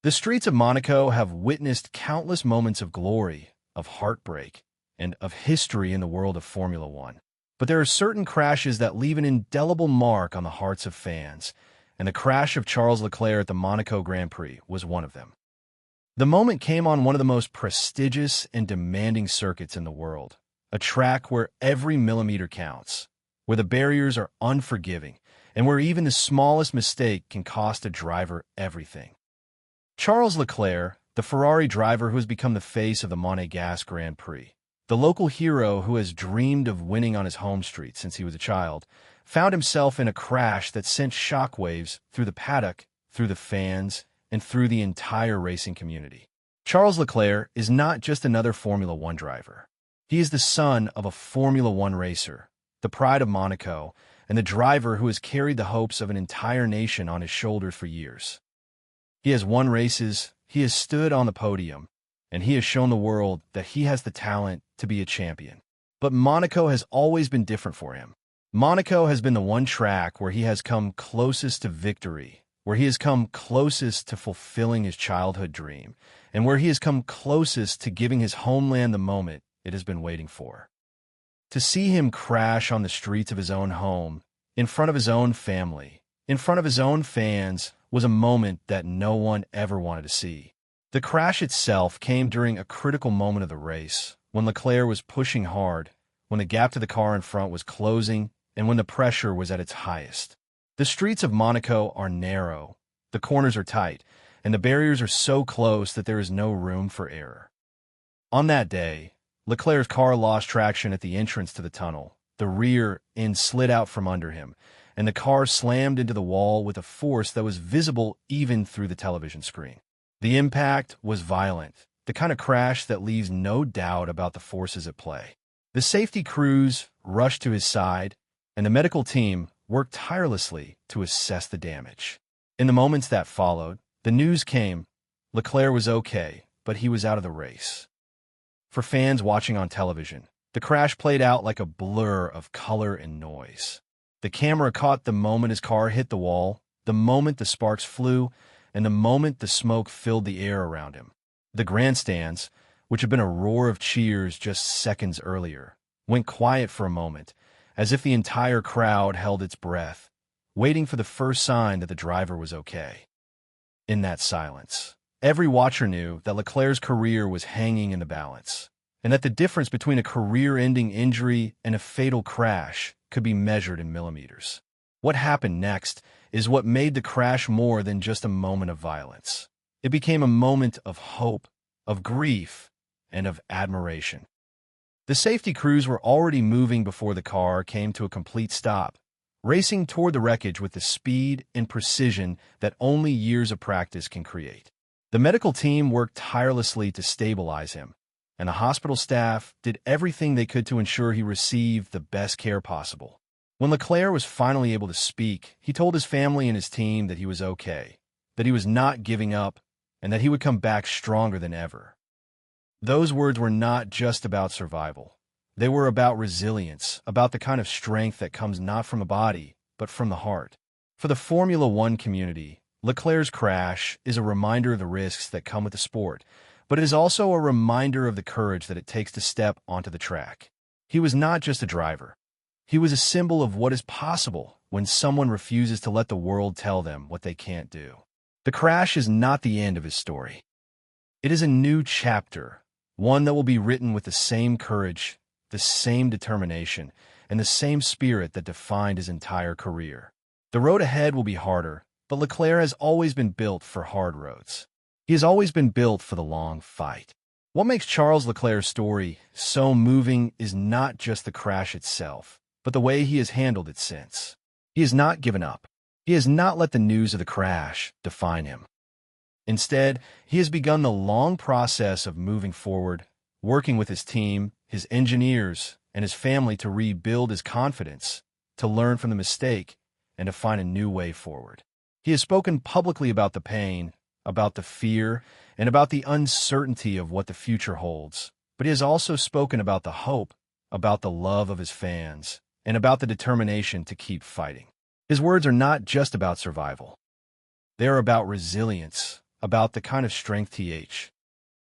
The streets of Monaco have witnessed countless moments of glory, of heartbreak, and of history in the world of Formula One. But there are certain crashes that leave an indelible mark on the hearts of fans, and the crash of Charles Leclerc at the Monaco Grand Prix was one of them. The moment came on one of the most prestigious and demanding circuits in the world, a track where every millimeter counts, where the barriers are unforgiving, and where even the smallest mistake can cost a driver everything. Charles Leclerc, the Ferrari driver who has become the face of the Monaco Grand Prix, the local hero who has dreamed of winning on his home street since he was a child, found himself in a crash that sent shockwaves through the paddock, through the fans, and through the entire racing community. Charles Leclerc is not just another Formula One driver. He is the son of a Formula One racer, the pride of Monaco, and the driver who has carried the hopes of an entire nation on his shoulders for years. He has won races, he has stood on the podium, and he has shown the world that he has the talent to be a champion. But Monaco has always been different for him. Monaco has been the one track where he has come closest to victory, where he has come closest to fulfilling his childhood dream, and where he has come closest to giving his homeland the moment it has been waiting for. To see him crash on the streets of his own home, in front of his own family, in front of his own fans, was a moment that no one ever wanted to see. The crash itself came during a critical moment of the race, when Leclerc was pushing hard, when the gap to the car in front was closing, and when the pressure was at its highest. The streets of Monaco are narrow, the corners are tight, and the barriers are so close that there is no room for error. On that day, Leclerc's car lost traction at the entrance to the tunnel. The rear end slid out from under him, and the car slammed into the wall with a force that was visible even through the television screen. The impact was violent, the kind of crash that leaves no doubt about the forces at play. The safety crews rushed to his side, and the medical team worked tirelessly to assess the damage. In the moments that followed, the news came: Leclerc was okay, but he was out of the race. For fans watching on television, the crash played out like a blur of color and noise. The camera caught the moment his car hit the wall, the moment the sparks flew, and the moment the smoke filled the air around him. The grandstands, which had been a roar of cheers just seconds earlier, went quiet for a moment, as if the entire crowd held its breath, waiting for the first sign that the driver was okay. In that silence, every watcher knew that Leclerc's career was hanging in the balance, and that the difference between a career-ending injury and a fatal crash could be measured in millimeters. What happened next is what made the crash more than just a moment of violence. It became a moment of hope, of grief, and of admiration. The safety crews were already moving before the car came to a complete stop, racing toward the wreckage with the speed and precision that only years of practice can create. The medical team worked tirelessly to stabilize him, and the hospital staff did everything they could to ensure he received the best care possible. When Leclerc was finally able to speak, he told his family and his team that he was okay, that he was not giving up, and that he would come back stronger than ever. Those words were not just about survival. They were about resilience, about the kind of strength that comes not from the body, but from the heart. For the Formula One community, Leclerc's crash is a reminder of the risks that come with the sport, but it is also a reminder of the courage that it takes to step onto the track. He was not just a driver. He was a symbol of what is possible when someone refuses to let the world tell them what they can't do. The crash is not the end of his story. It is a new chapter, one that will be written with the same courage, the same determination, and the same spirit that defined his entire career. The road ahead will be harder, but Leclerc has always been built for hard roads. He has always been built for the long fight. What makes Charles Leclerc's story so moving is not just the crash itself, but the way he has handled it since. He has not given up. He has not let the news of the crash define him. Instead, he has begun the long process of moving forward, working with his team, his engineers, and his family to rebuild his confidence, to learn from the mistake, and to find a new way forward. He has spoken publicly about the pain, about the fear, and about the uncertainty of what the future holds. But he has also spoken about the hope, about the love of his fans, and about the determination to keep fighting. His words are not just about survival. They are about resilience, about the kind of strength th.